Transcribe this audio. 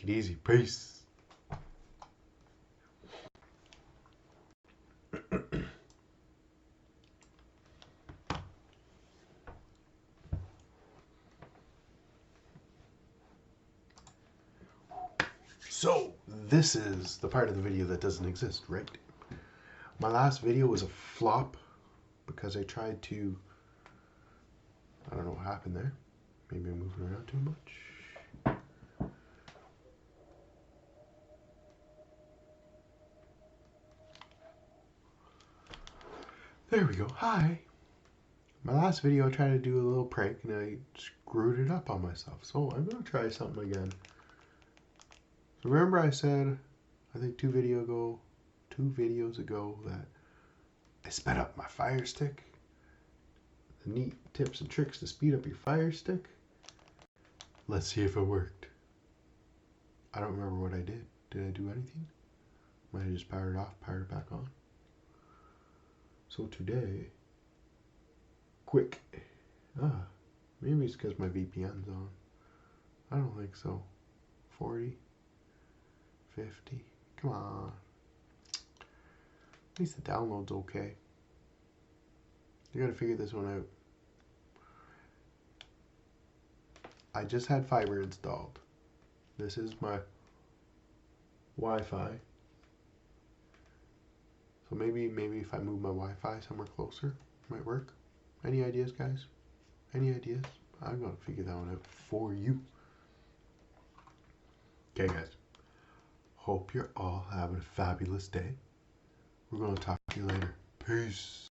Take it easy. Peace. So, this is the part of the video that doesn't exist, right? My last video was a flop because I tried to, I don't know what happened there. Maybe I'm moving around too much. There we go. Hi. My last video I tried to do a little prank and I screwed it up on myself. So I'm going to try something again. So remember I said, I think two videos ago that I sped up my fire stick. The neat tips and tricks to speed up your fire stick. Let's see if it worked. I don't remember what I did. Did I do anything? Might have just powered it off, powered it back on. So today, quick. Maybe it's because my VPN's on. I don't think so. 40, 50, come on. At least the download's okay. You gotta figure this one out. I just had fiber installed. This is my Wi-Fi. So maybe if I move my Wi-Fi somewhere closer, it might work. Any ideas, guys? Any ideas? I'm gonna figure that one out for you. Okay, guys. Hope you're all having a fabulous day. We're gonna talk to you later. Peace.